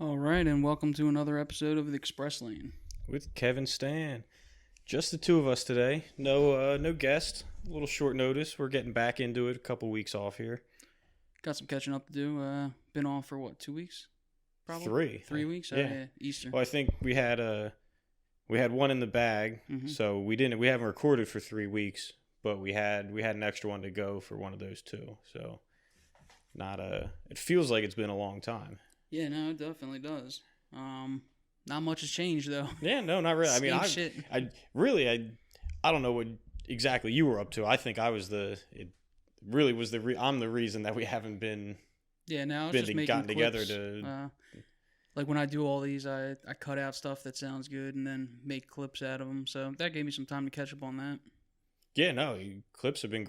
All right, and welcome to another episode of the Express Lane. With Kevin Stan. Just the two of us today. No guest. A little short notice. We're getting back into it. A couple weeks off here. Got some catching up to do. Been on for what, 2 weeks? Probably 3. 3 weeks. Yeah. Easter. Well, I think we had one in the bag, so we haven't recorded for 3 weeks, but we had an extra one to go for one of those two. So it feels like it's been a long time. Yeah, no, it definitely does. Not much has changed though. Yeah, no, not really. Same I shit. mean, I don't know what exactly you were up to. I think I'm the reason that we haven't been Yeah, now it's just making gotten clips. together to. Like when I do all these, I cut out stuff that sounds good and then make clips out of them. So that gave me some time to catch up on that. Yeah, no, clips have been,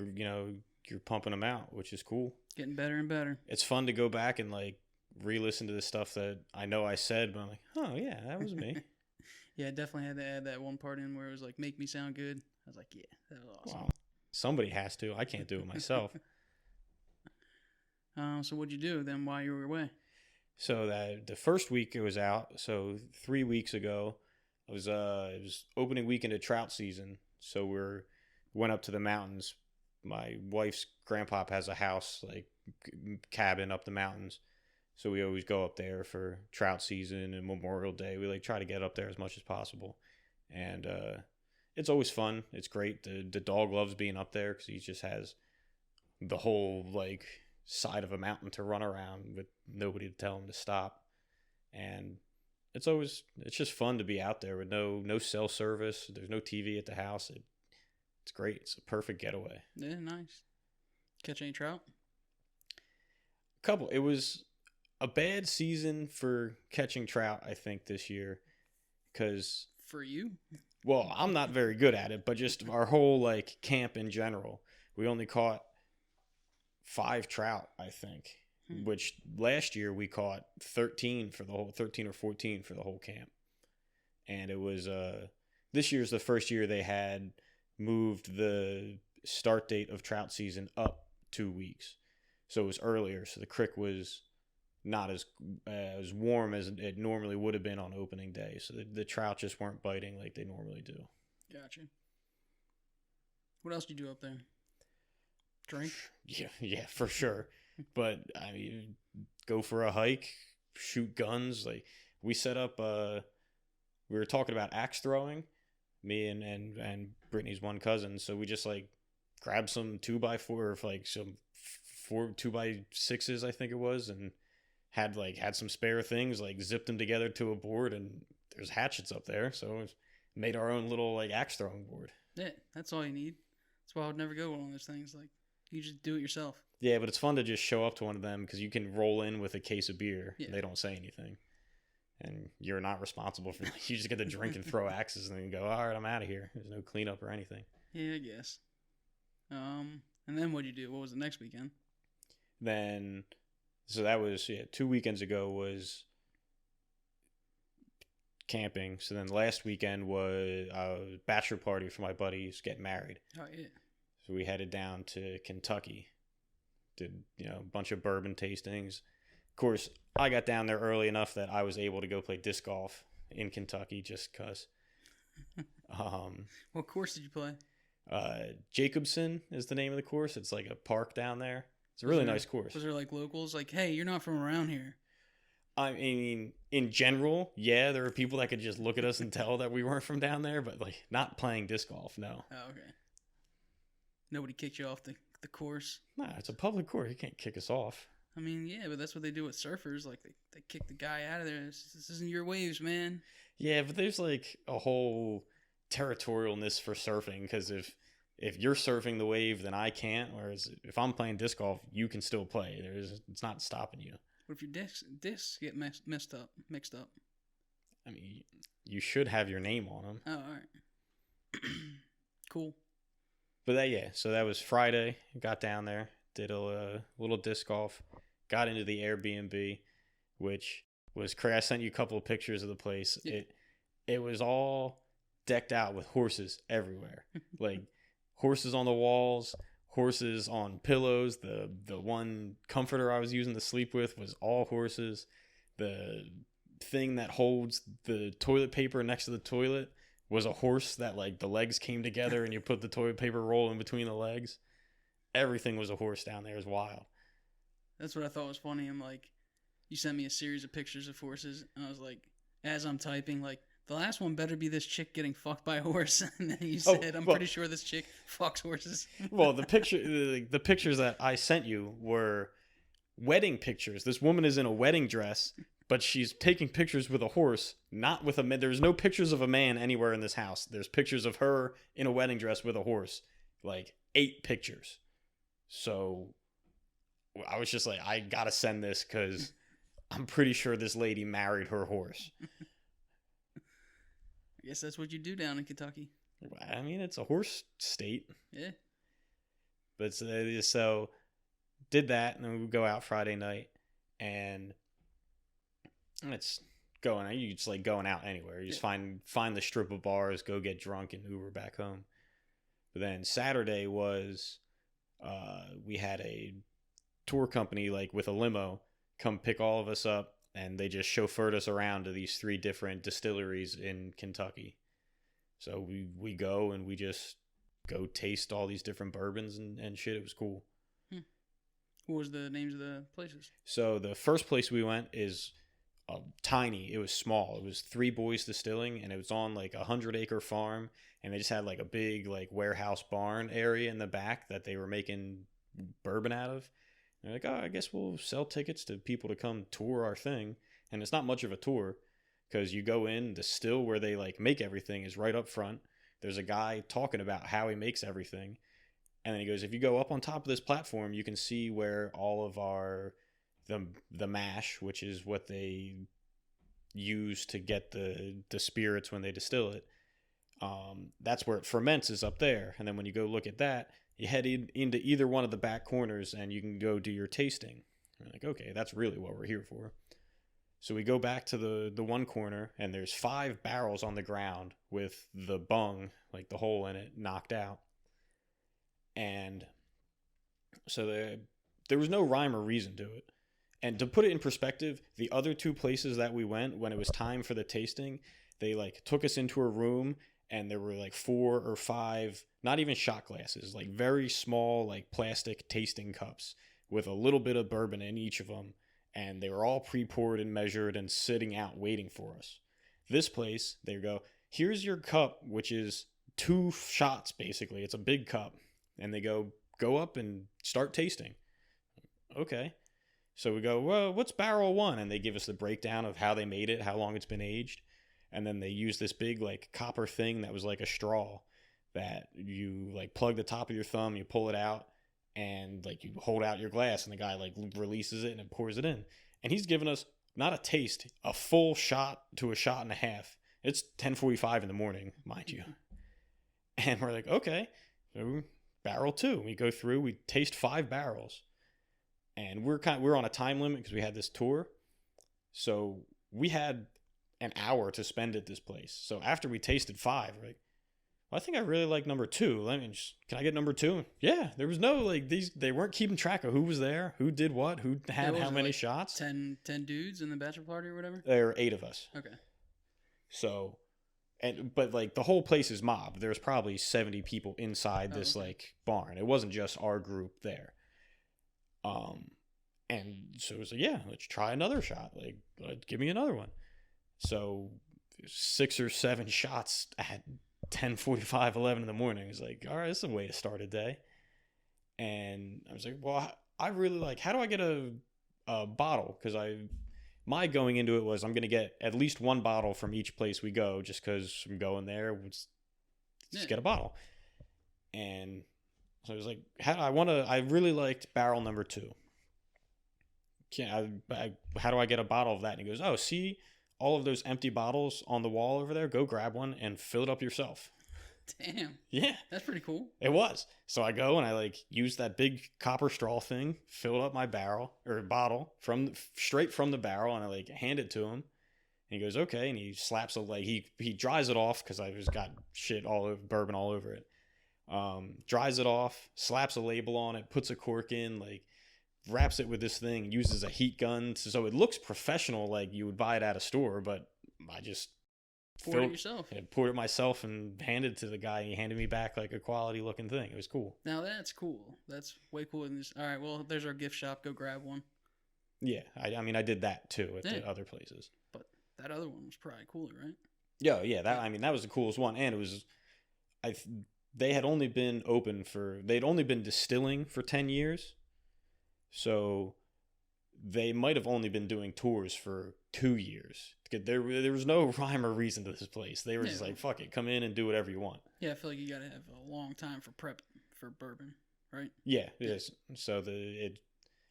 you're pumping them out, which is cool. Getting better and better. It's fun to go back and like re-listen to the stuff that I know I said, but I'm like, oh yeah, that was me. Yeah, I definitely had to add that one part in where it was like, make me sound good. I was like, yeah, that was awesome. Wow. Somebody has to. I can't do it myself. So what'd you do then while you were away? So that the first week it was out. So 3 weeks ago, it was opening weekend of trout season. So went up to the mountains. My wife's grandpa has a house, like cabin up the mountains. So we always go up there for trout season and Memorial Day. We like try to get up there as much as possible. And it's always fun. It's great. The dog loves being up there because he just has the whole like side of a mountain to run around with nobody to tell him to stop. And it's just fun to be out there with no cell service. There's no TV at the house. It's great. It's a perfect getaway. Yeah, nice. Catch any trout? Couple. It was a bad season for catching trout, I think, this year. Because For you? well, I'm not very good at it, but just our whole like camp in general, we only caught 5 trout, I think. Which last year we caught 13 or 14 for the whole camp. And it was this year's the first year they had moved the start date of trout season up 2 weeks. So it was earlier, so the creek was not as warm as it normally would have been on opening day. So the trout just weren't biting like they normally do. Gotcha. What else do you do up there? Drink? Yeah, for sure. But I mean, go for a hike, shoot guns. Like we set up. We were talking about axe throwing, me and Brittany's one cousin. So we just like grabbed some 2x4, like some 2x6s, I think it was, and had some spare things, like zipped them together to a board, and there's hatchets up there, so we made our own little like axe throwing board. Yeah, that's all you need. That's why I would never go on those things. Like, you just do it yourself. Yeah, but it's fun to just show up to one of them because you can roll in with a case of beer. Yeah. And they don't say anything. And you're not responsible for you just get to drink and throw axes and then go, all right, I'm out of here. There's no cleanup or anything. Yeah, I guess. And then what'd you do? What was the next weekend? Then, so that was, 2 weekends ago was camping. So then last weekend was a bachelor party for my buddies getting married. Oh, yeah. So we headed down to Kentucky. Did, a bunch of bourbon tastings. Of course, I got down there early enough that I was able to go play disc golf in Kentucky just because. What course did you play? Jacobson is the name of the course. It's like a park down there. It's a really nice course. Was there like locals? Like, hey, you're not from around here. I mean, in general, yeah, there were people that could just look at us and tell that we weren't from down there, but like not playing disc golf, no. Oh, okay. Nobody kicked you off the course? Nah, it's a public course. You can't kick us off. I mean, yeah, but that's what they do with surfers. Like, they kick the guy out of there. This isn't your waves, man. Yeah, but there's like a whole territorialness for surfing because if you're surfing the wave, then I can't. Whereas if I'm playing disc golf, you can still play. It's not stopping you. What if your discs get mixed up? I mean, you should have your name on them. Oh, all right. Cool. But so that was Friday. Got down there, did a little disc golf, got into the Airbnb, which was crazy. I sent you a couple of pictures of the place. Yeah. It was all decked out with horses everywhere, like horses on the walls, horses on pillows. The one comforter I was using to sleep with was all horses. The thing that holds the toilet paper next to the toilet was a horse that like the legs came together and you put the toilet paper roll in between the legs. Everything was a horse down there. It was wild. That's what I thought was funny. I'm like, you sent me a series of pictures of horses, and I was like, as I'm typing, like, the last one better be this chick getting fucked by a horse. And then you said, I'm pretty sure this chick fucks horses. Well, the pictures that I sent you were wedding pictures. This woman is in a wedding dress, but she's taking pictures with a horse, not with a man. There's no pictures of a man anywhere in this house. There's pictures of her in a wedding dress with a horse. Like 8 pictures. So I was just like, I gotta send this because I'm pretty sure this lady married her horse. I guess that's what you do down in Kentucky. I mean, it's a horse state. Yeah. But so did that, and then we would go out Friday night, and it's going. You just like going out anywhere. You just find the strip of bars, go get drunk, and Uber back home. But then Saturday was, we had a tour company like with a limo come pick all of us up, and they just chauffeured us around to these 3 different distilleries in Kentucky. So we go and we just go taste all these different bourbons and shit. It was cool. What was the names of the places? So the first place we went is tiny. It was small. It was 3 Boys Distilling, and it was on like a 100-acre farm, and they just had like a big like warehouse barn area in the back that they were making bourbon out of. And they're like, oh, I guess we'll sell tickets to people to come tour our thing. And it's not much of a tour because you go in, the still where they like make everything is right up front. There's a guy talking about how he makes everything. And then he goes, if you go up on top of this platform, you can see where all of the mash, which is what they use to get the spirits when they distill it. That's where it ferments, is up there. And then when you go look at that, you head into either one of the back corners and you can go do your tasting. You're like, okay, that's really what we're here for. So we go back to the one corner, and there's 5 barrels on the ground with the bung, like the hole in it, knocked out. And so there was no rhyme or reason to it. And to put it in perspective, the other 2 places that we went, when it was time for the tasting, they like took us into a room, and there were like 4 or 5, not even shot glasses, like very small, like plastic tasting cups with a little bit of bourbon in each of them. And they were all pre-poured and measured and sitting out waiting for us. This place, they go, here's your cup, which is 2 shots, basically. It's a big cup. And they go up and start tasting. Okay. So we go, well, what's barrel 1? And they give us the breakdown of how they made it, how long it's been aged. And then they use this big like copper thing that was like a straw that you like plug the top of your thumb, you pull it out, and like you hold out your glass, and the guy like releases it and it pours it in. And he's giving us not a taste, a full shot to a shot and a half. It's 10:45 in the morning, mind you. And we're like, okay, so barrel 2. We go through, we taste 5 barrels. And we're on a time limit because we had this tour. So we had an hour to spend at this place. So after we tasted 5, we're like, well, I think I really like number 2. Can I get number 2? Yeah, there was no like they weren't keeping track of who was there, who did what, who had how many shots. 10 dudes in the bachelor party or whatever? There were 8 of us. Okay. So, but like the whole place is mob. There's probably 70 people inside this like barn. It wasn't just our group there. And so it was like, yeah, let's try another shot. Like, give me another one. So 6 or 7 shots at 10:45, 11 in the morning. It's like, all right, this is a way to start a day. And I was like, well, I really like, how do I get a bottle? Because my going into it was I'm going to get at least 1 bottle from each place we go, just because I'm going there. Just get a bottle. And so I was like, I really liked barrel number 2. How do I get a bottle of that? And he goes, oh, see all of those empty bottles on the wall over there? Go grab one and fill it up yourself. Damn. Yeah. That's pretty cool. It was. So I go and I like use that big copper straw thing, fill up my bottle straight from the barrel, and I like hand it to him. And he goes, okay. And he slaps he dries it off because I just got shit all over, bourbon all over it. Dries it off, slaps a label on it, puts a cork in, like wraps it with this thing, uses a heat gun, so it looks professional, like you would buy it at a store. But I just Poured it yourself. poured it myself and handed it to the guy. He handed me back like a quality looking thing. It was cool. Now that's cool. That's way cooler than this. All right, well, there's our gift shop. Go grab one. Yeah, I mean, I did that too at the other places. But that other one was probably cooler, right? Yeah. That was the coolest one, and it was, they'd only been distilling for 10 years, so they might have only been doing tours for 2 years. There was no rhyme or reason to this place. They were just like, fuck it, come in and do whatever you want. Yeah, I feel like you gotta have a long time for prep for bourbon, right? Yeah, it is. So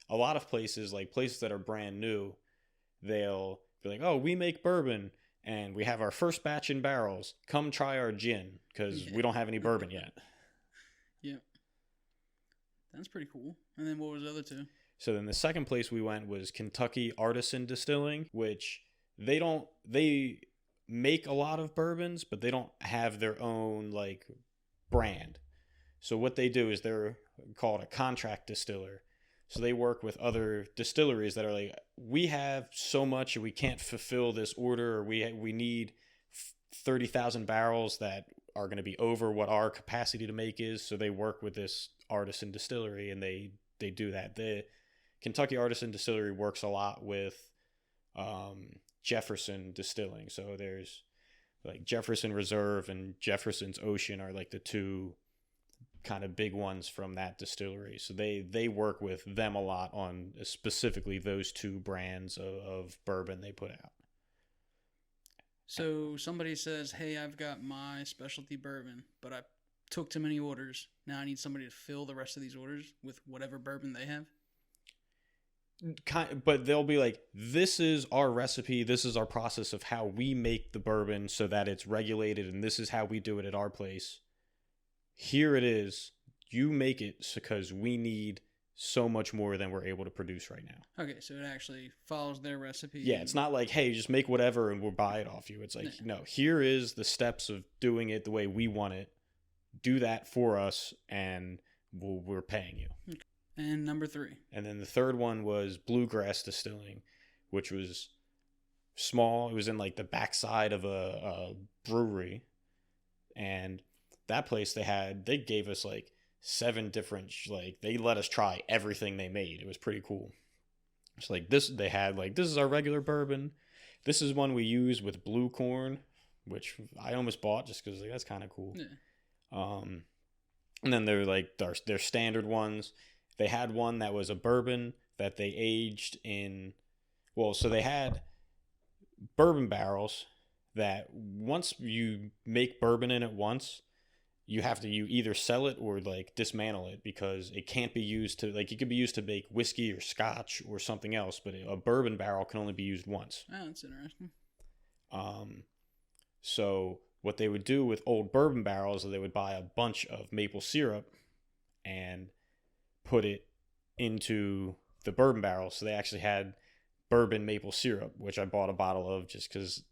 a lot of places, like places that are brand new, they'll be like, oh, we make bourbon and we have our first batch in barrels. Come try our gin because we don't have any bourbon yet. Yeah. That's pretty cool. And then what was the other two? So then the second place we went was Kentucky Artisan Distilling, which they make a lot of bourbons, but they don't have their own like brand. So what they do is they're called a contract distiller. So they work with other distilleries that are like, we have so much and we can't fulfill this order, or we need 30,000 barrels that are going to be over what our capacity to make is. So they work with this artisan distillery and they do that. The Kentucky Artisan Distillery works a lot with Jefferson Distilling. So there's like Jefferson Reserve and Jefferson's Ocean are like the two kind of big ones from that distillery. So they work with them a lot on specifically those two brands of bourbon they put out. So somebody says, hey, I've got my specialty bourbon, but I took too many orders. Now I need somebody to fill the rest of these orders with whatever bourbon they have. But they'll be like, this is our recipe, this is our process of how we make the bourbon so that it's regulated, and this is how we do it at our place. Here it is. You make it because we need so much more than we're able to produce right now. Okay, so it actually follows their recipe. Yeah, it's not like, hey, just make whatever and we'll buy it off you. It's like, no, here is the steps of doing it the way we want it. Do that for us, and we're paying you. Okay. And number 3. And then the third one was Bluegrass Distilling, which was small. It was in like the backside of a brewery. And that place they gave us like 7 different, like they let us try everything they made. It was pretty cool. It's like they had like, this is our regular bourbon. This is one we use with blue corn, which I almost bought just because like, that's kind of cool. Yeah. And then they're like their standard ones. They had one that was a bourbon that they aged in, so they had bourbon barrels that once you make bourbon in it once, you either sell it or like dismantle it, because it can't be used to, like, it could be used to make whiskey or scotch or something else, but a bourbon barrel can only be used once. Oh, that's interesting. So what they would do with old bourbon barrels is they would buy a bunch of maple syrup and put it into the bourbon barrel. So they actually had bourbon maple syrup, which I bought a bottle of just because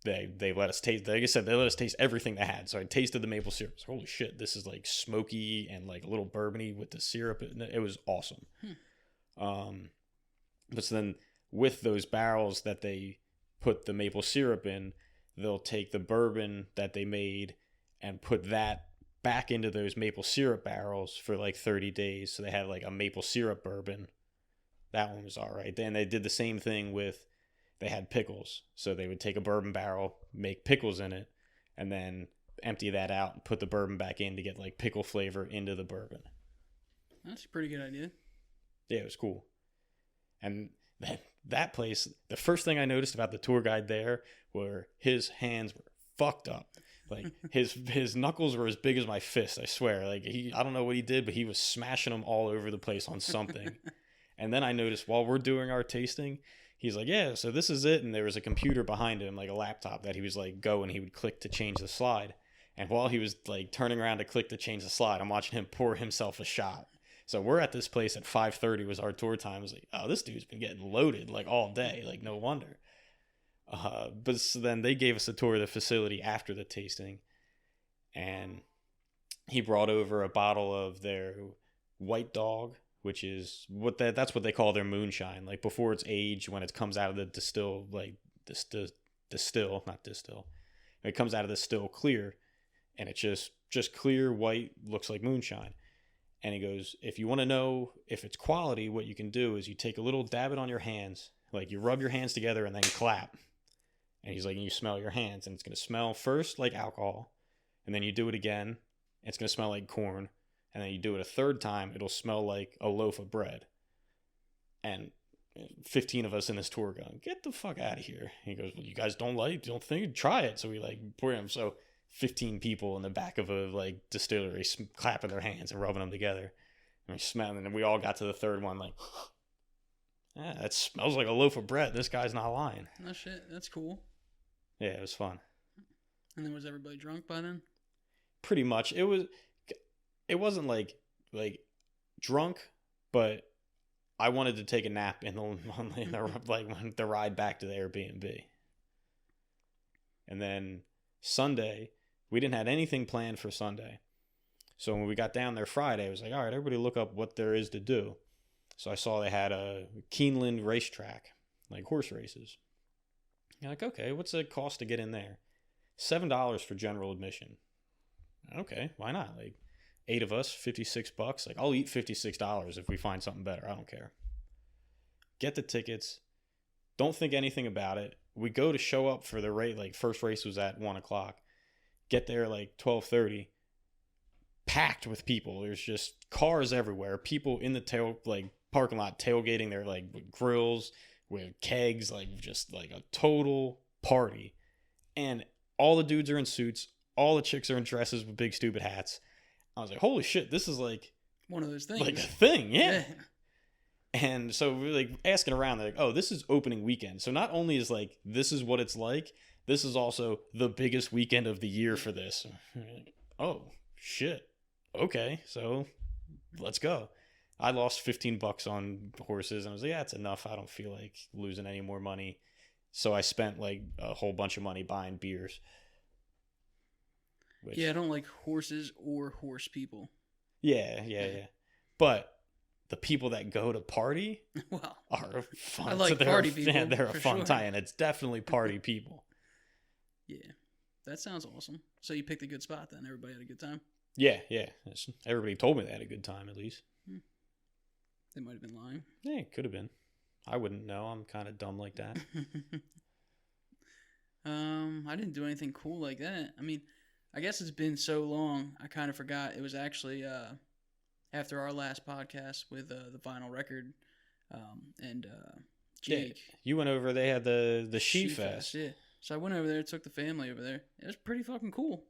they let us taste. Like I said, they let us taste everything they had. So I tasted the maple syrup. So, holy shit, this is like smoky and like a little bourbony with the syrup. It was awesome. But so then with those barrels that they put the maple syrup in, they'll take the bourbon that they made and put that back into those maple syrup barrels for like 30 days. So they had like a maple syrup bourbon. That one was all right. Then they did the same thing they had pickles. So they would take a bourbon barrel, make pickles in it, and then empty that out and put the bourbon back in to get like pickle flavor into the bourbon. That's a pretty good idea. Yeah, it was cool. And that place, the first thing I noticed about the tour guide there were his hands were fucked up. Like his knuckles were as big as my fist, I swear. Like I don't know what he did, but he was smashing them all over the place on something. And then I noticed while we're doing our tasting, he's like, yeah, so this is it. And there was a computer behind him, like a laptop that he was like, go, and he would click to change the slide. And while he was like turning around to click to change the slide, I'm watching him pour himself a shot. So we're at this place at 5:30 was our tour time. I was like, oh, this dude's been getting loaded like all day. Like, no wonder. But so then they gave us a tour of the facility after the tasting. And he brought over a bottle of their White Dog, which is that's what they call their moonshine. Like before it's aged, when it comes out of the distill, not distill. It comes out of the still clear, and it's just clear white, looks like moonshine. And he goes, if you want to know if it's quality, what you can do is you take a little, dab it on your hands, like you rub your hands together and then clap. And he's like, and you smell your hands, and it's going to smell first like alcohol, and then you do it again, and it's going to smell like corn, and then you do it a third time, it'll smell like a loaf of bread. And 15 of us in this tour going, get the fuck out of here. He goes, well, you guys don't think, try it. So we like pour him. So 15 people in the back of a like distillery clapping their hands and rubbing them together, and we smell, and then we all got to the third one like, yeah, that smells like a loaf of bread. This guy's not lying. No shit, that's cool. Yeah, it was fun. And then was everybody drunk by then? Pretty much. It wasn't like drunk, but I wanted to take a nap in the ride back to the Airbnb. And then Sunday, we didn't have anything planned for Sunday. So when we got down there Friday, I was like, all right, everybody look up what there is to do. So I saw they had a Keeneland racetrack, like horse races. You're like, okay, what's the cost to get in there? $7 for general admission. Okay, why not? Like 8 of us, $56. Like I'll eat $56 if we find something better. I don't care. Get the tickets. Don't think anything about it. We go to show up for the race. Like first race was at 1:00. Get there like 12:30. Packed with people. There's just cars everywhere. People in the parking lot tailgating their like with grills, with kegs, like just like a total party. And all the dudes are in suits. All the chicks are in dresses with big stupid hats. I was like, holy shit, this is like one of those things. Like a thing, yeah. And so we're like asking around, they're like, oh, this is opening weekend. So not only is like, this is what it's like, this is also the biggest weekend of the year for this. Like, oh, shit. Okay, so let's go. I lost $15 on horses, and I was like, yeah, it's enough. I don't feel like losing any more money. So I spent like a whole bunch of money buying beers. Yeah, I don't like horses or horse people. Yeah. But the people that go to party are fun. I like party people. Yeah, they're a fun sure. time, and it's definitely party people. Yeah, that sounds awesome. So you picked a good spot then. Everybody had a good time? Yeah. Everybody told me they had a good time, at least. They might have been lying. Yeah, it could have been. I wouldn't know. I'm kind of dumb like that. I didn't do anything cool like that. I mean, I guess it's been so long, I kind of forgot. It was actually after our last podcast with the vinyl record and Jake. Yeah, you went over. They had the She Fest. Yeah. So I went over there, took the family over there. It was pretty fucking cool.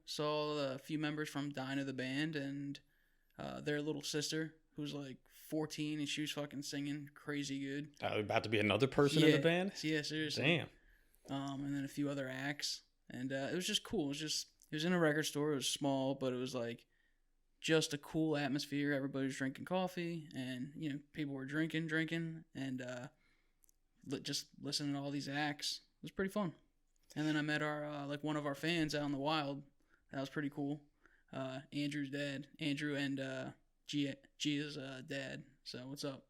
Saw a few members from Dinah the band and their little sister, who's like 14, and she was fucking singing crazy good. About to be another person in the band? Yeah, seriously. Damn. And then a few other acts. And it was just cool. It was in a record store. It was small, but it was like just a cool atmosphere. Everybody was drinking coffee, and people were drinking, and just listening to all these acts. It was pretty fun. And then I met our one of our fans out in the wild. That was pretty cool. Andrew's dad, Andrew and Gia's dad. So what's up?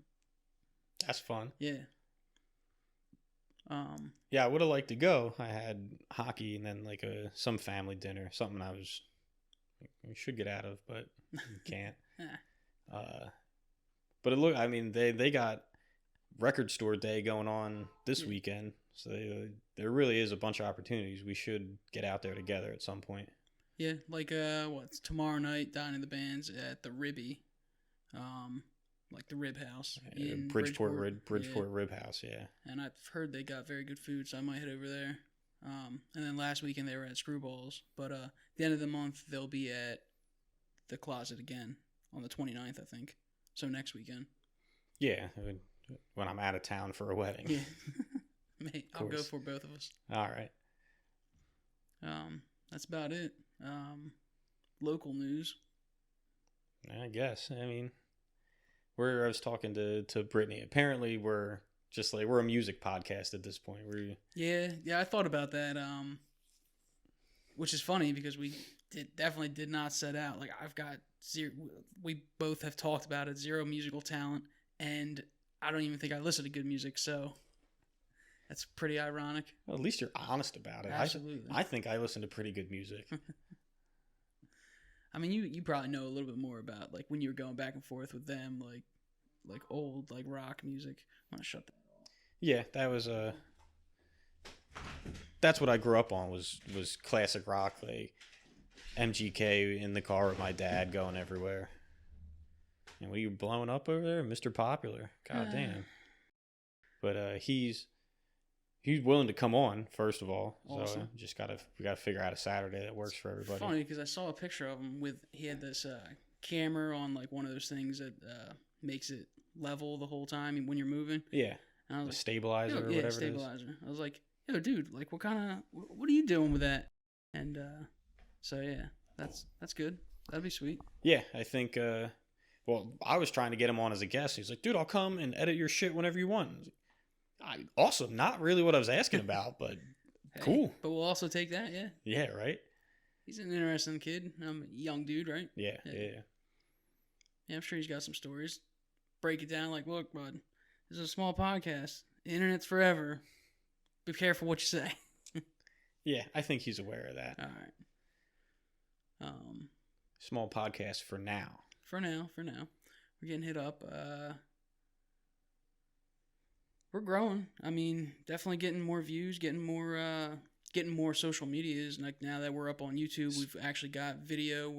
That's fun. Yeah. Yeah, I would have liked to go. I had hockey and then like some family dinner, something we should get out of, but you can't. But they got record store day going on this weekend, so there really is a bunch of opportunities. We should get out there together at some point. Yeah, like what's tomorrow night? Dining the Bands at the Ribby, like the Rib House in Bridgeport Rib House. Yeah, and I've heard they got very good food, so I might head over there. And then last weekend they were at Screwballs, but at the end of the month they'll be at the Closet again on the 29th, I think. So next weekend. Yeah, when I'm out of town for a wedding. Yeah, mate, I'll go for both of us. All right. That's about it. Local news. I guess. I mean, I was talking to Brittany. Apparently, we're a music podcast at this point. Yeah. I thought about that. Which is funny because we definitely did not set out. Like, I've got zero. We both have talked about it. Zero musical talent, and I don't even think I listen to good music. So that's pretty ironic. Well, at least you're honest about it. Absolutely. I think I listen to pretty good music. I mean, you probably know a little bit more about like when you were going back and forth with them, like old like rock music. I'm gonna shut that off. Yeah, that was that's what I grew up on was classic rock, like MGK in the car with my dad going everywhere. And what are you blowing up over there, Mr. Popular? God damn. But he's willing to come on, first of all. Awesome. So we gotta figure out a Saturday that works for everybody. Funny because I saw a picture of him he had this camera on like one of those things that makes it level the whole time when you're moving. Yeah. And I was the like, stabilizer or whatever stabilizer. it is. I was like, yo, dude, like what are you doing with that? And so yeah, that's good. That'd be sweet. Yeah, I think well, I was trying to get him on as a guest. He's like, dude, I'll come and edit your shit whenever you want. Awesome. Not really what I was asking about, but hey, cool. But we'll also take that, yeah. Yeah, right? He's an interesting kid. A young dude, right? Yeah. Yeah, I'm sure he's got some stories. Break it down like, look, bud, this is a small podcast. The internet's forever. Be careful what you say. Yeah, I think he's aware of that. All right. Small podcast for now. For now. We're getting hit up. We're growing. I mean, definitely getting more views, getting more social medias. Like now that we're up on YouTube, we've actually got video.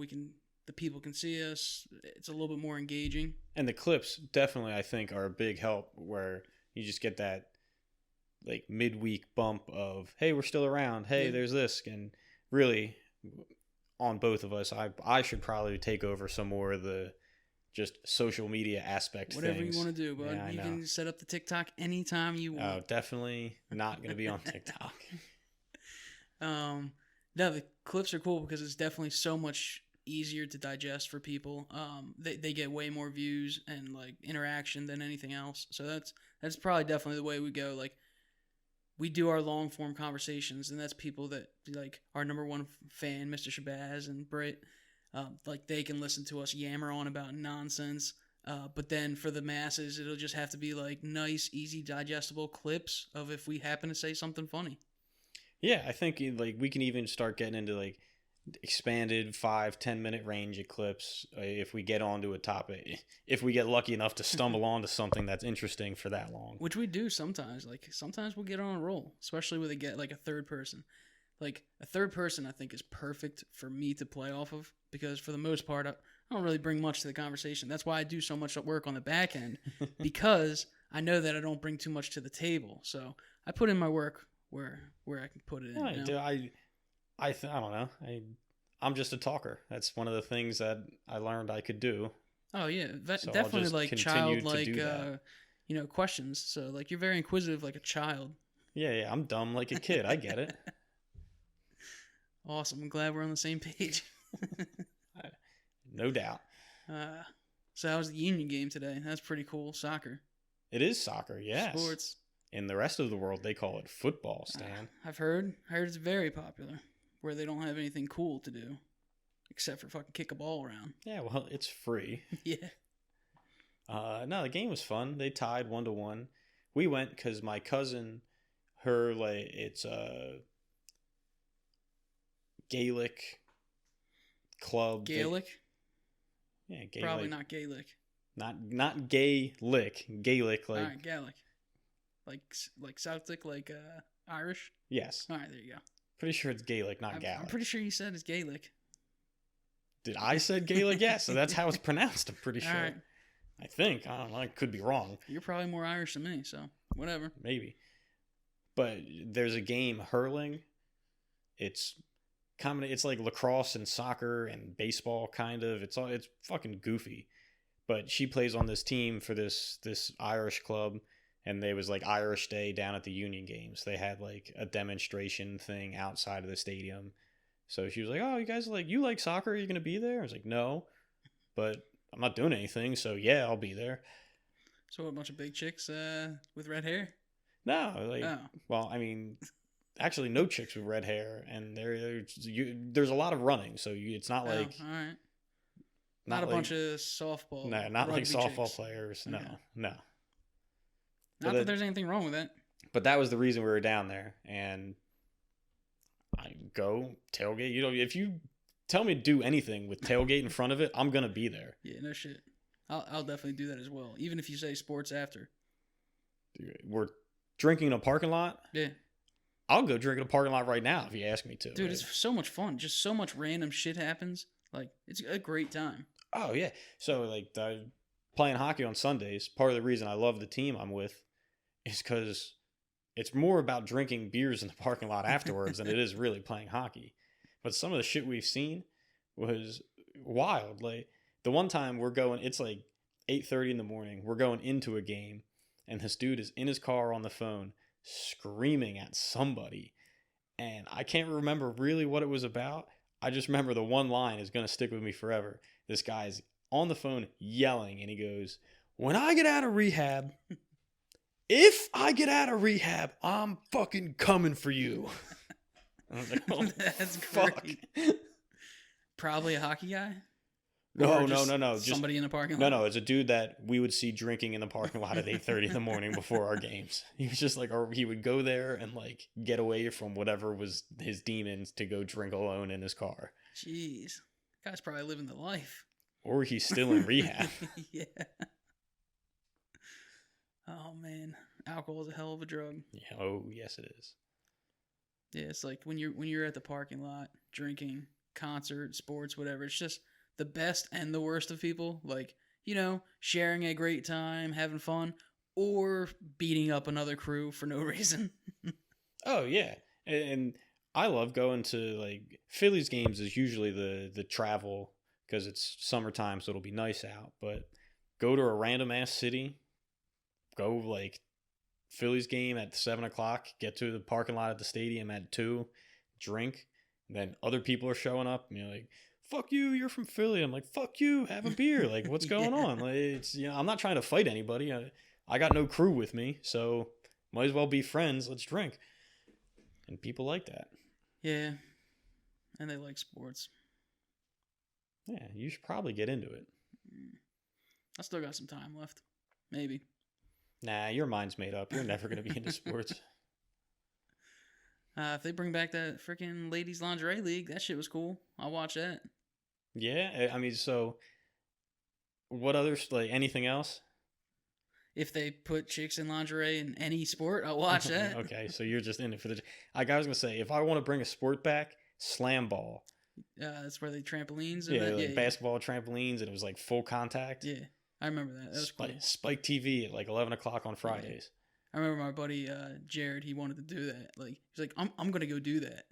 The people can see us. It's a little bit more engaging. And the clips definitely, I think, are a big help where you just get that like midweek bump of, hey, we're still around. Hey, there's this. And really, on both of us, I should probably take over some more of the just social media aspect Whatever things. you want to do, bud. Yeah, you can set up the TikTok anytime you want. Oh, definitely not going to be on TikTok. No, the clips are cool because it's definitely so much easier to digest for people. They get way more views and like interaction than anything else. So that's probably definitely the way we go. Like we do our long form conversations, and that's people that like our number one fan, Mr. Shabazz and Britt. Like they can listen to us yammer on about nonsense. But then for the masses, it'll just have to be like nice, easy, digestible clips of if we happen to say something funny. Yeah, I think like we can even start getting into like expanded 5-10 minute range of clips if we get onto a topic, if we get lucky enough to stumble onto something that's interesting for that long, which we do sometimes. Like sometimes we'll get on a roll, especially with like a third person. Like a third person I think is perfect for me to play off of, because for the most part I don't really bring much to the conversation. That's why I do so much work on the back end, because I know that I don't bring too much to the table. So I put in my work where I can put it in. I don't know. I'm just a talker. That's one of the things that I learned I could do. Oh yeah, So definitely like childlike, questions. So like you're very inquisitive, like a child. Yeah, I'm dumb like a kid. I get it. Awesome. I'm glad we're on the same page. No doubt. So how was the Union game today? That's pretty cool. Soccer. It is soccer, yes. Sports. In the rest of the world, they call it football, Stan. I've heard it's very popular, where they don't have anything cool to do except for fucking kick a ball around. Yeah, well, it's free. Yeah. No, the game was fun. They tied 1-1. We went because my cousin, it's a Gaelic club. Gaelic? Yeah, Gaelic. Probably not Gaelic. Not Gaelic. Gaelic, like. All right, Gaelic. Like Celtic, like Irish? Yes. All right, there you go. Pretty sure it's Gaelic, not Gaelic. I'm pretty sure you said it's Gaelic. Did I said Gaelic? Yes, so that's how it's pronounced, I'm pretty sure. All right. I think. I don't know. I could be wrong. You're probably more Irish than me, so whatever. Maybe. But there's a game, hurling. It's like lacrosse and soccer and baseball, kind of. It's fucking goofy. But she plays on this team for this Irish club, and there was like Irish Day down at the Union games. They had like a demonstration thing outside of the stadium. So she was like, "Oh, you guys you like soccer? Are you gonna be there?" I was like, "No, but I'm not doing anything, so yeah, I'll be there." So a bunch of big chicks with red hair? No, well, I mean, actually no chicks with red hair, and there's a lot of running, so it's not like all right. Not a bunch of softball. No, not like softball chicks. players. Okay. No. Not that there's anything wrong with that. But that was the reason we were down there, and I go tailgate. If you tell me to do anything with tailgate in front of it, I'm gonna be there. Yeah, no shit. I'll definitely do that as well. Even if you say sports after. We're drinking in a parking lot. Yeah. I'll go drink in a parking lot right now if you ask me to. Dude, right? it's so much fun. Just so much random shit happens. Like, it's a great time. Oh, yeah. So, like, playing hockey on Sundays, part of the reason I love the team I'm with is because it's more about drinking beers in the parking lot afterwards than it is really playing hockey. But some of the shit we've seen was wild. Like, the one time we're going, it's like 8:30 in the morning. We're going into a game, and this dude is in his car on the phone screaming at somebody. And I can't remember really what it was about. I just remember the one line is going to stick with me forever. This guy's on the phone yelling, and he goes, "When I get out of rehab, if I get out of rehab, I'm fucking coming for you." I was like, oh, that's fuck. great. Probably a hockey guy? No. Just somebody in a parking lot? No, it's a dude that we would see drinking in the parking lot at 8:30 in the morning before our games. He was just like, or he would go there and like get away from whatever was his demons to go drink alone in his car. Jeez. Guy's probably living the life. Or he's still in rehab. Yeah. Oh, man. Alcohol is a hell of a drug. Yeah, oh, yes, it is. Yeah, it's like when you're at the parking lot drinking, concert, sports, whatever. It's just the best and the worst of people. Like, sharing a great time, having fun, or beating up another crew for no reason. Oh, yeah. And I love going to, like, Phillies games is usually the travel because it's summertime, so it'll be nice out. But go to a random-ass city, go, like, Phillies game at 7 o'clock, get to the parking lot at the stadium at 2, drink, and then other people are showing up, and you're like, fuck you, you're from Philly. I'm like, fuck you, have a beer. Like, what's going on? Like, it's, I'm not trying to fight anybody. I got no crew with me, so might as well be friends. Let's drink. And people like that. Yeah. And they like sports. Yeah, you should probably get into it. I still got some time left. Maybe. Nah, your mind's made up. You're never going to be into sports. If they bring back that freaking ladies lingerie league, that shit was cool. I'll watch that. Yeah, I mean, so what others, like anything else? If they put chicks in lingerie in any sport, I'll watch that. Okay, so you're just in it for the... I was going to say, if I want to bring a sport back, slam ball. That's where they trampolines? Yeah, basketball trampolines, and it was like full contact. Yeah, I remember that. That was cool. Spike TV at like 11 o'clock on Fridays. I remember my buddy Jared, he wanted to do that. Like, he's like, I'm going to go do that.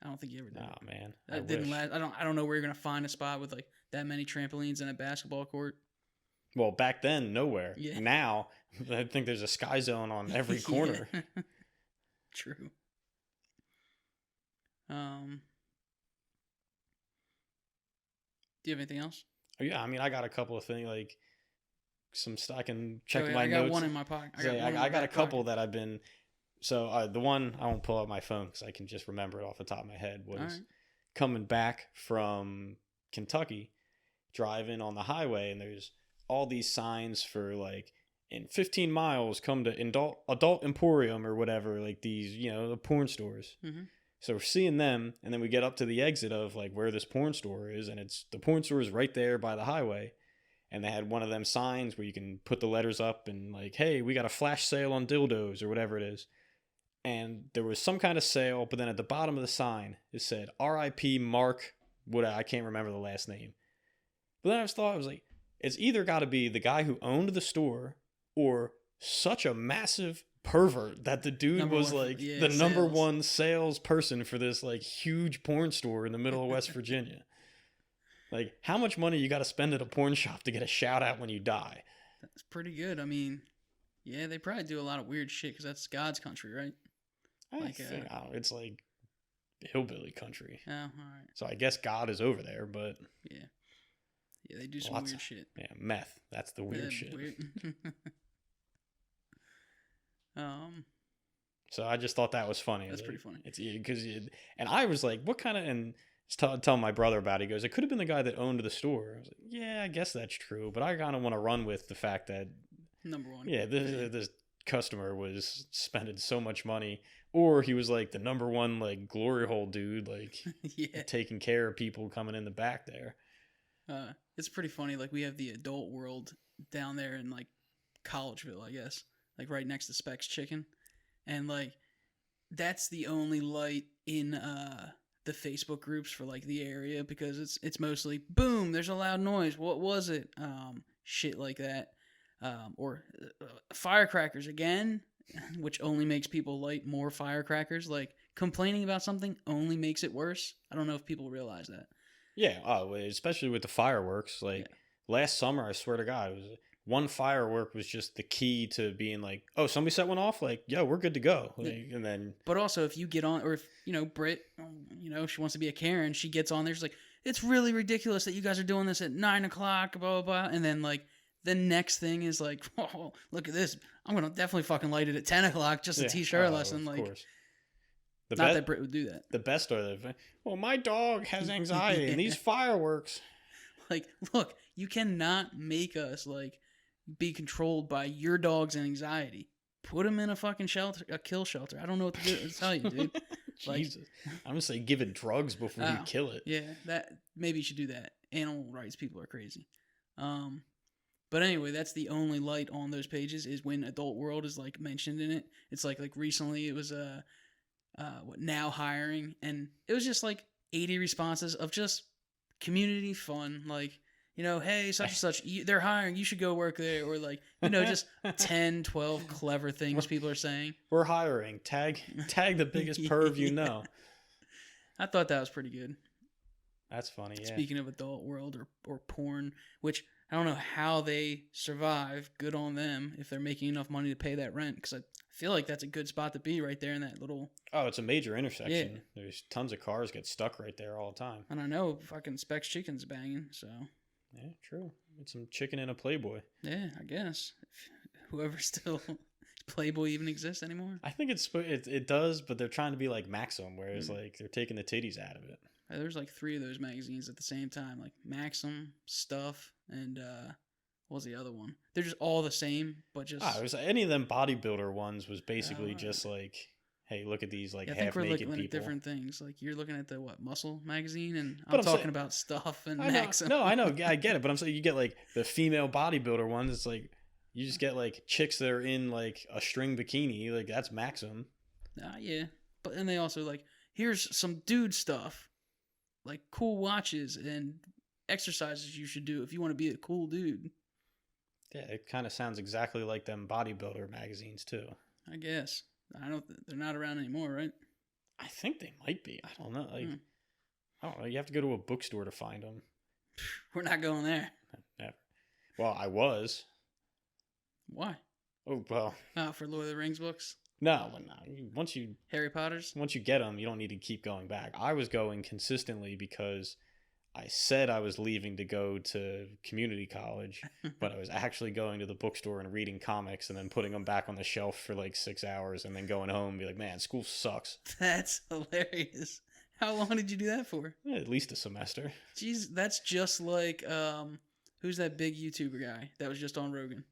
I don't think he ever did. Oh, man. That didn't last. I don't know where you're going to find a spot with like that many trampolines and a basketball court. Well, back then, nowhere. Yeah. Now, I think there's a Sky Zone on every corner. True. Do you have anything else? Oh, yeah, I mean, I got a couple of things, like some stuff. I can check my notes. I got one in my pocket. I got a couple that I've been... So the one, I won't pull out my phone because I can just remember it off the top of my head, was coming back from Kentucky, driving on the highway, and there's all these signs for like, in 15 miles, come to Adult Emporium or whatever, like these, the porn stores. Mm-hmm. So we're seeing them, and then we get up to the exit of like where this porn store is, and the porn store is right there by the highway. And they had one of them signs where you can put the letters up and like, hey, we got a flash sale on dildos or whatever it is. And there was some kind of sale, but then at the bottom of the sign, it said R.I.P. Mark, I can't remember the last name. But then I was like, it's either got to be the guy who owned the store or such a massive pervert that the dude was the number one salesperson for this like huge porn store in the middle of West Virginia. Like, how much money you got to spend at a porn shop to get a shout out when you die? That's pretty good. I mean, yeah, they probably do a lot of weird shit because that's God's country, right? It's like hillbilly country. Oh, all right. So I guess God is over there, but yeah, they do some weird shit. Yeah, meth. That's the weird shit. Weird. So I just thought that was funny. That's pretty funny. It's because, and I was like, what kind of, and telling my brother about it. He goes, it could have been the guy that owned the store. I was like, yeah, I guess that's true, but I kind of want to run with the fact that number one, yeah, this customer was spending so much money, or he was like the number one like glory hole dude, like yeah, taking care of people coming in the back there. It's pretty funny. Like, we have the adult world down there in like Collegeville, I guess, like right next to Specs Chicken, and like that's the only light in the Facebook groups for like the area, because it's mostly boom, there's a loud noise, what was it, shit like that, or firecrackers again, which only makes people light more firecrackers. Like, complaining about something only makes it worse. I don't know if people realize that. Yeah, especially with the fireworks. Like last summer, I swear to God, it was one firework was just the key to being like, oh, somebody set one off, like, yo, we're good to go. Like, and then, but also if you get on, or if Britt, she wants to be a Karen, she gets on there, she's like, it's really ridiculous that you guys are doing this at 9 o'clock, blah blah blah, and then like the next thing is like, oh, look at this, I'm gonna definitely fucking light it at 10 o'clock just to teach her a lesson. Like, course. Not that Britt would do that. The best are the, well, my dog has anxiety and these fireworks. Like, look, you cannot make us like be controlled by your dog's anxiety. Put him in a fucking shelter, a kill shelter. I don't know what to tell you, dude. Like, Jesus. I'm gonna say give it drugs before you kill it. Yeah, that maybe you should do that. Animal rights people are crazy. But anyway, that's the only light on those pages is when Adult World is like mentioned in it. It's like recently it was now hiring, and it was just like 80 responses of just community fun, like, hey, such and such, they're hiring, you should go work there, or like, just 10, 12 clever things people are saying. We're hiring. Tag the biggest perv you know. I thought that was pretty good. That's funny, yeah. Speaking of Adult World or porn, which I don't know how they survive, good on them, if they're making enough money to pay that rent, because I feel like that's a good spot to be right there in that little... Oh, it's a major intersection. Yeah. There's tons of cars get stuck right there all the time. And I know fucking Specs Chicken's banging, so... Yeah, true. Get some chicken in a Playboy. Yeah, I guess. Whoever still... Playboy even exists anymore? I think it does, but they're trying to be like Maxim, whereas like they're taking the titties out of it. There's like 3 of those magazines at the same time, like Maxim, Stuff, and what was the other one? They're just all the same, but just... it was any of them bodybuilder ones was basically just like, hey, look at these like half-naked people. I think we're looking at different things. Like, you're looking at the Muscle magazine, and I'm talking about Stuff and Maxim. No, I know, I get it, but I'm saying you get like the female bodybuilder ones. It's like you just get like chicks that are in like a string bikini, like that's Maxim. Yeah, but and they also like, here's some dude stuff, like cool watches and exercises you should do if you want to be a cool dude. Yeah, it kind of sounds exactly like them bodybuilder magazines too. I guess. I don't. They're not around anymore, right? I think they might be. I don't know. Like, I don't know. You have to go to a bookstore to find them. We're not going there. Never. Well, I was. Why? Oh well. For Lord of the Rings books. No. Once you Harry Potter's. Once you get them, you don't need to keep going back. I was going consistently because I said I was leaving to go to community college, but I was actually going to the bookstore and reading comics and then putting them back on the shelf for like 6 hours and then going home and be like, man, school sucks. That's hilarious. How long did you do that for? Yeah, at least a semester. Jeez, that's just like, who's that big YouTuber guy that was just on Rogan?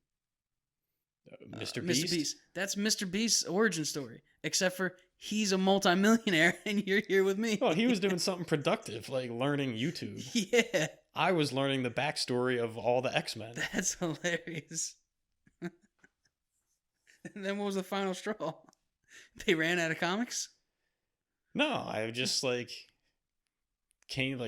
Mr. Beast? Mr. Beast. That's Mr. Beast's origin story, except for he's a multimillionaire and you're here with me. Well, he was doing something productive, like learning YouTube. Yeah. I was learning the backstory of all the X-Men. That's hilarious. And then what was the final straw? They ran out of comics? No, I just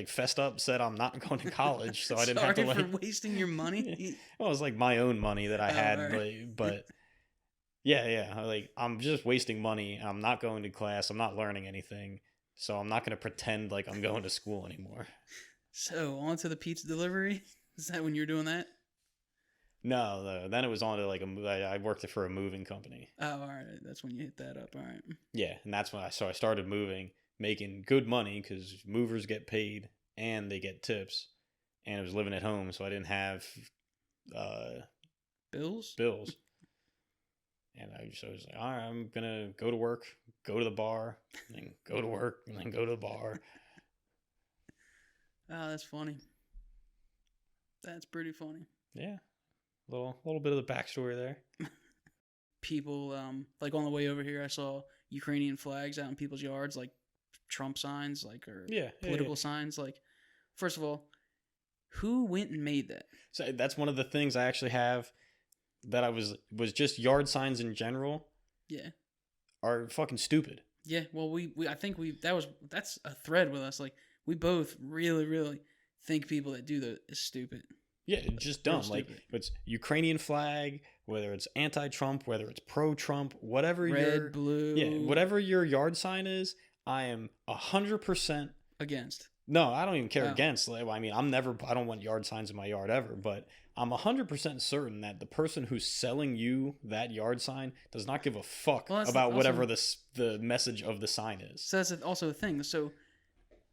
fessed up, said I'm not going to college, so I didn't have to for wasting your money. Well, it was like my own money that I had, right. but yeah, like I'm just wasting money. I'm not going to class. I'm not learning anything, so I'm not going to pretend like I'm going to school anymore. So on to the pizza delivery. Is that when you were doing that? No, then it was on to I worked for a moving company. Oh, all right. That's when you hit that up. All right. Yeah, and that's when I started moving, making good money because movers get paid and they get tips, and I was living at home, so I didn't have bills. And I was like, all right, I'm going to go to work, go to the bar, and then go to work, and then go to the bar. Oh, that's funny. That's pretty funny. Yeah. Little bit of the backstory there. People, like on the way over here, I saw Ukrainian flags out in people's yards, like Trump signs, like, or political signs. Like, first of all, who went and made that? So that's one of the things I actually have that I was just yard signs in general. Yeah. Are fucking stupid. Yeah. Well, I think that's a thread with us. Like, we both really, really think people that do that is stupid. Yeah, just dumb. Like, it's Ukrainian flag, whether it's anti-Trump, whether it's pro-Trump, whatever red, blue. Yeah, whatever your yard sign is, I am 100% against. No, I don't even care against. Like, I mean, I don't want yard signs in my yard ever, but I'm 100% certain that the person who's selling you that yard sign does not give a fuck about whatever the message of the sign is. So that's also a thing. So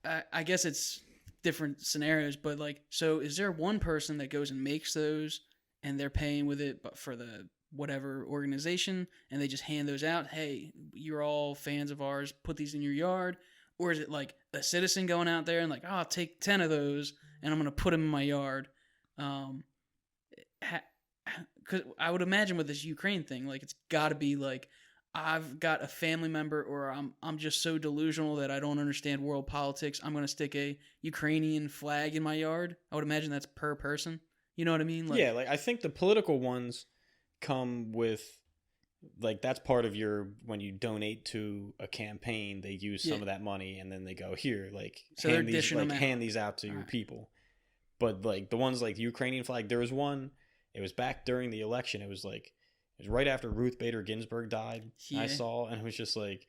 I guess it's different scenarios, but like, so is there one person that goes and makes those and they're paying with it, but for the whatever organization, and they just hand those out? Hey, you're all fans of ours, put these in your yard. Or is it like a citizen going out there and like, oh, I'll take 10 of those and I'm going to put them in my yard? Because I would imagine with this Ukraine thing, like, it's got to be like, I've got a family member, or I'm just so delusional that I don't understand world politics, I'm going to stick a Ukrainian flag in my yard. I would imagine that's per person. You know what I mean? Like, yeah, like, I think the political ones come with, like, that's part of when you donate to a campaign, they use some of that money and then they go, here, like, so hand these out to your people. But like the ones like the Ukrainian flag, there was one, it was back during the election. It was right after Ruth Bader Ginsburg died. Yeah. I saw, and it was just like,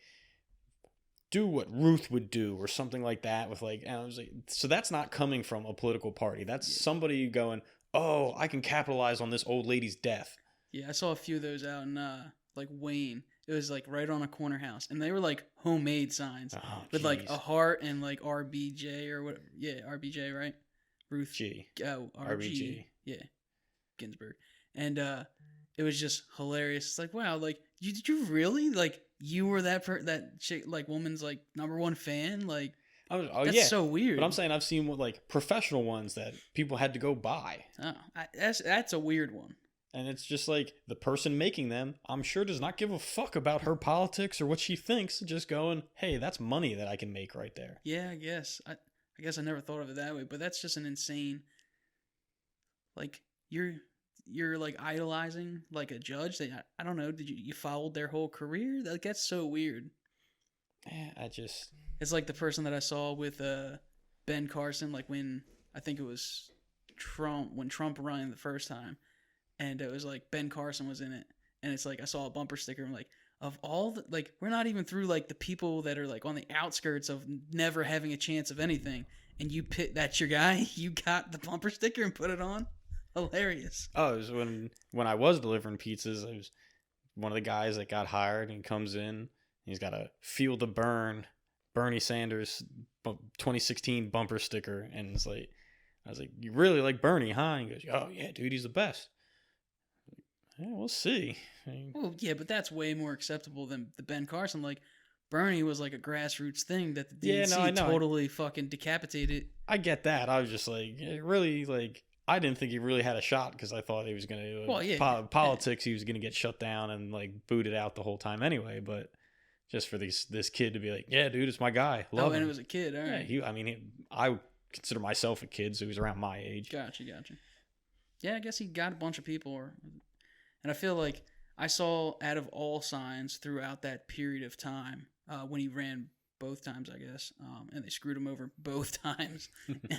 do what Ruth would do or something like that with like, and I was like, so that's not coming from a political party. That's somebody going, oh, I can capitalize on this old lady's death. Yeah. I saw a few of those out in like Wayne. It was like right on a corner house, and they were like homemade signs with like a heart and like RBJ or what? Yeah, RBJ, right? Ruth G. Oh, RBG. Yeah, Ginsburg, and it was just hilarious. It's like, wow, like did you really, like, you were that chick, like, woman's like #1 fan? Like, that's so weird. But I'm saying I've seen like professional ones that people had to go buy. Oh, that's a weird one. And it's just like the person making them, I'm sure, does not give a fuck about her politics or what she thinks. Just going, hey, that's money that I can make right there. Yeah, I guess. I guess I never thought of it that way, but that's just an insane. Like, you're like idolizing like a judge that, I don't know. Did you followed their whole career? Like, that's so weird. Yeah, it's like the person that I saw with Ben Carson, like when I think it was when Trump ran the first time. And it was like Ben Carson was in it. And it's like I saw a bumper sticker. I'm like, of all the, like, we're not even through like the people that are like on the outskirts of never having a chance of anything. And that's your guy? You got the bumper sticker and put it on? Hilarious. Oh, it was when I was delivering pizzas. I was one of the guys that got hired and comes in. He's got a Feel the Burn Bernie Sanders 2016 bumper sticker. And it's like, I was like, you really like Bernie, huh? And he goes, oh yeah, dude, he's the best. Yeah, we'll see. Well, yeah, but that's way more acceptable than the Ben Carson. Like, Bernie was like a grassroots thing that the DNC totally fucking decapitated. I get that. I was just like, really, like, I didn't think he really had a shot because I thought he was going to, politics, he was going to get shut down and like booted out the whole time anyway. But just for this kid to be like, yeah, dude, it's my guy. Love him. It was a kid. All right. Yeah, I would consider myself a kid, so he was around my age. Gotcha. Yeah, I guess he got a bunch of people. And I feel like I saw out of all signs throughout that period of time, when he ran both times, I guess, and they screwed him over both times.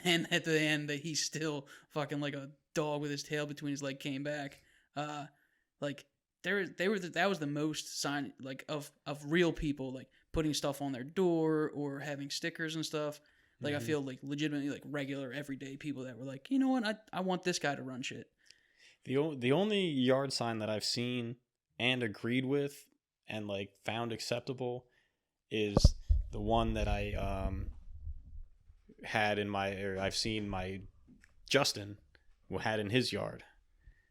And at the end, that he still fucking like a dog with his tail between his leg came back. Like that was the most sign like of real people like putting stuff on their door or having stickers and stuff. Like, I feel like legitimately like regular everyday people that were like, you know what, I want this guy to run shit. The only yard sign that I've seen and agreed with and like found acceptable is the one that I had I've seen my Justin had in his yard.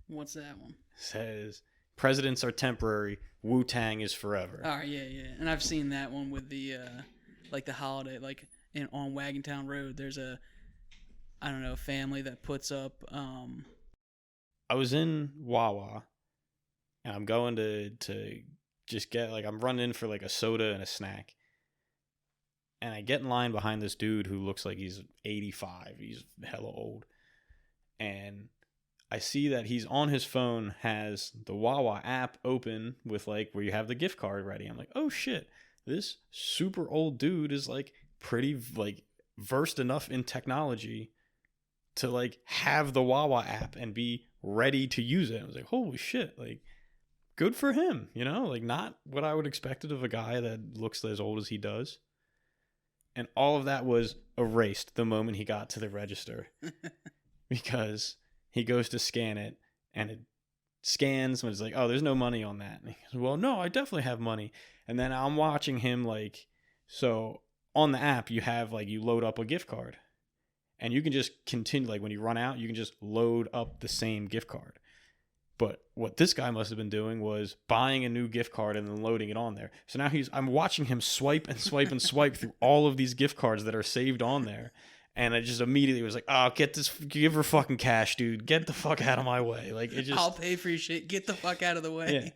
What's that one? It says, presidents are temporary, Wu-Tang is forever. Oh yeah. And I've seen that one with the like the holiday, like on Wagontown Road. There's a, I don't know, family that puts up. I was in Wawa, and I'm going to just get, like, I'm running in for like a soda and a snack, and I get in line behind this dude who looks like he's 85. He's hella old, and I see that he's on his phone, has the Wawa app open with, like, where you have the gift card ready. I'm like, oh shit, this super old dude is, like, pretty, like, versed enough in technology to, like, have the Wawa app and be ready to use it. I was like, holy shit, like, good for him, you know? Like, not what I would expected of a guy that looks as old as he does. And all of that was erased the moment he got to the register. Because he goes to scan it, and it scans, and it's like, oh, there's no money on that. And he goes, well, no, I definitely have money. And then I'm watching him, like, so on the app, you have, like, you load up a gift card. And you can just continue, like, when you run out, you can just load up the same gift card. But what this guy must have been doing was buying a new gift card and then loading it on there. So now I'm watching him swipe and swipe and swipe through all of these gift cards that are saved on there. And I just immediately was like, oh, give her fucking cash, dude. Get the fuck out of my way. Like, it just, I'll pay for your shit. Get the fuck out of the way. yeah.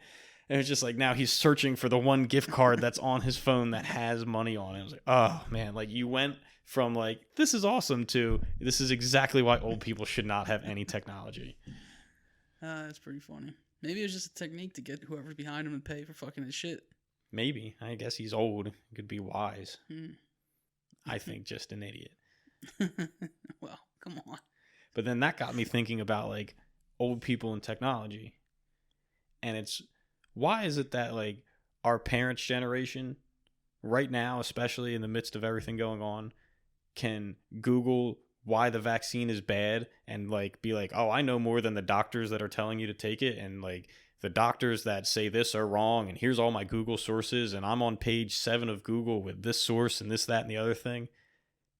And it's just like, now he's searching for the one gift card that's on his phone that has money on it. I was like, oh man, like, you went from, like, this is awesome to, this is exactly why old people should not have any technology. That's pretty funny. Maybe it was just a technique to get whoever's behind him to pay for fucking his shit. Maybe. I guess he's old. He could be wise. I think just an idiot. Well, come on. But then that got me thinking about, like, old people and technology. And it's, why is it that, like, our parents' generation, right now, especially in the midst of everything going on, can Google why the vaccine is bad and, like, be like, oh, I know more than the doctors that are telling you to take it, and, like, the doctors that say this are wrong, and here's all my Google sources, and I'm on page 7 of Google with this source and this, that, and the other thing.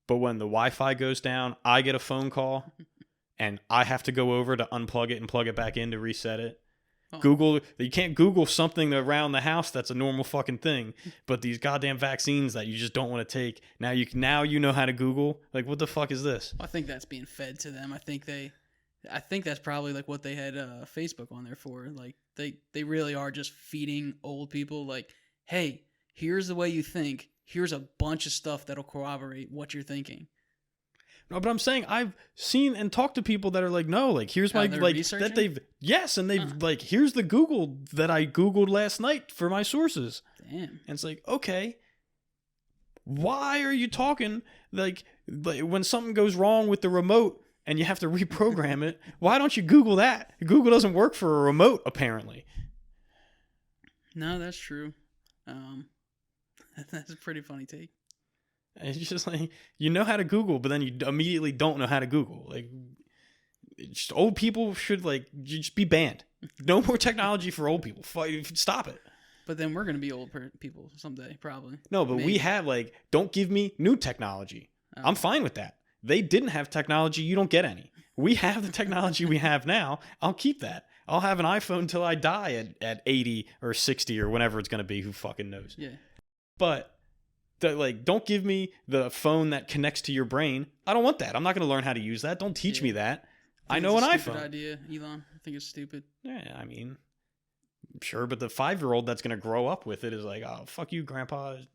But when the Wi-Fi goes down, I get a phone call, and I have to go over to unplug it and plug it back in to reset it. Oh. Google, you can't Google something around the house that's a normal fucking thing, but these goddamn vaccines that you just don't want to take, now you know how to Google. Like, what the fuck is this? I think that's being fed to them. I think that's probably, like, what they had Facebook on there for. Like, they really are just feeding old people, like, hey, here's the way you think. Here's a bunch of stuff that'll corroborate what you're thinking. No, but I'm saying I've seen and talked to people that are like, no, like, here's my, like, researching? That they've, yes, and they've, like, here's the Google that I Googled last night for my sources. Damn. And it's like, okay, why are you talking, like when something goes wrong with the remote and you have to reprogram it, why don't you Google that? Google doesn't work for a remote, apparently. No, that's true. That's a pretty funny take. It's just like, you know how to Google, but then you immediately don't know how to Google. Like, just old people should, like, just be banned. No more technology for old people. Stop it. But then we're going to be old people someday, probably. No, but maybe. We have, like, don't give me new technology. Oh. I'm fine with that. They didn't have technology. You don't get any. We have the technology we have now. I'll keep that. I'll have an iPhone until I die at 80 or 60 or whenever it's going to be. Who fucking knows? Yeah. But like, don't give me the phone that connects to your brain. I don't want that. I'm not going to learn how to use that. Don't teach me that. I know an iPhone. Stupid idea, Elon. I think it's stupid. Yeah, I mean, sure, but the 5-year-old that's going to grow up with it is like, oh, fuck you, Grandpa. It's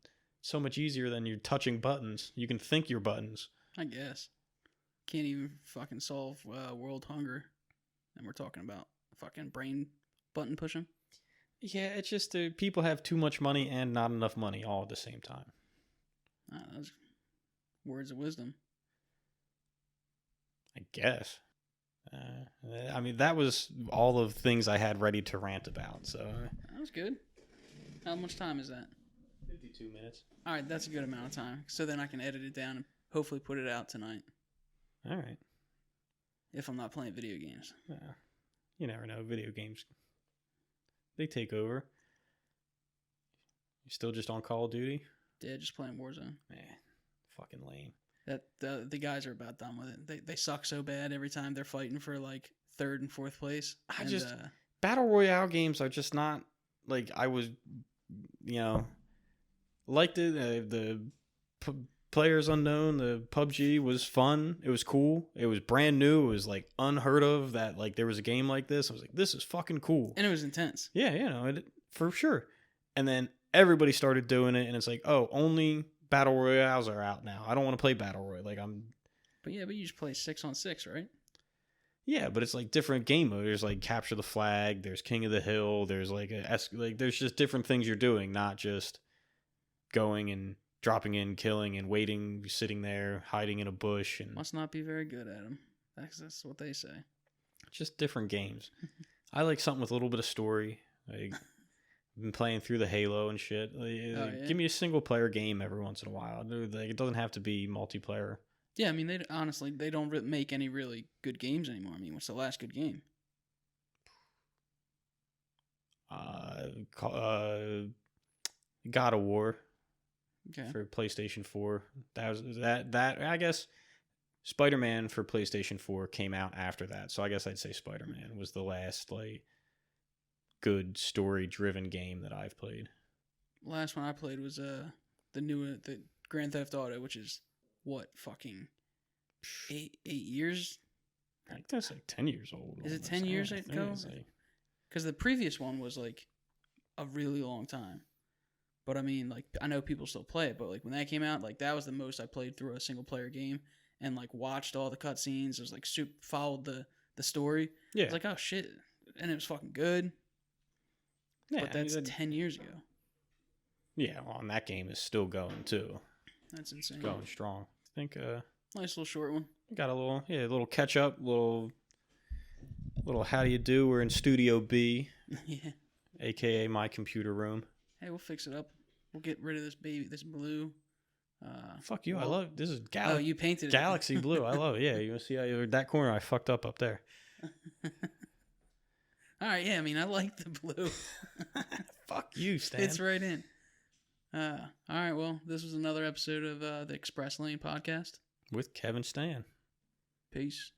so much easier than you touching buttons. You can think your buttons. I guess. Can't even fucking solve world hunger. And we're talking about fucking brain button pushing. Yeah, it's just people have too much money and not enough money all at the same time. Those words of wisdom. I guess. I mean, that was all of things I had ready to rant about. So that was good. How much time is that? 52 minutes. All right, that's a good amount of time. So then I can edit it down and hopefully put it out tonight. All right. If I'm not playing video games. You never know. Video games, they take over. You still just on Call of Duty? Yeah, just playing Warzone. Fucking lame. That the guys are about done with it. They suck so bad every time they're fighting for, like, 3rd and 4th place. Battle Royale games are just not like I was, liked it. Players Unknown, the PUBG was fun. It was cool. It was brand new. It was like unheard of that like there was a game like this. I was like, this is fucking cool. And it was intense. Yeah, for sure. And then everybody started doing it, and it's like, oh, only battle royales are out now. I don't want to play battle royale. But you just play 6-on-6, right? Yeah, but it's like different game mode. There's like capture the flag. There's King of the Hill. There's like there's just different things you're doing, not just going and dropping in, killing, and waiting, sitting there, hiding in a bush. And must not be very good at them. That's what they say. Just different games. I like something with a little bit of story. Like, I've been playing through the Halo and shit. Like, give me a single player game every once in a while. Like, it doesn't have to be multiplayer. Yeah, I mean, they don't make any really good games anymore. I mean, what's the last good game? God of War. Okay. For PlayStation 4. That I guess Spider-Man for PlayStation 4 came out after that. So I guess I'd say Spider-Man was the last like good story-driven game that I've played. Last one I played was the Grand Theft Auto, which is what, fucking 8 years? I think that's like 10 years old. Is it 10 years ago? Because the previous one was like a really long time. But I mean, like, I know people still play it, but like when that came out, like that was the most I played through a single player game, and like watched all the cutscenes. It was like followed the story. Yeah. I was like, oh shit, and it was fucking good. Yeah, but that's 10 years ago. Yeah, well, and that game is still going too. That's insane. It's going strong. I think nice little short one. Got a little catch up, little how do you do? We're in Studio B. Yeah. AKA my computer room. Hey, we'll fix it up. We'll get rid of this blue. Fuck you! I love this is oh, you painted it. Galaxy blue. I love it. Yeah, you want to see how that corner I fucked up there. All right, yeah. I mean, I like the blue. Fuck you, Stan. It's right in. All right. Well, this was another episode of the Express Lane podcast with Kev and Stan. Peace.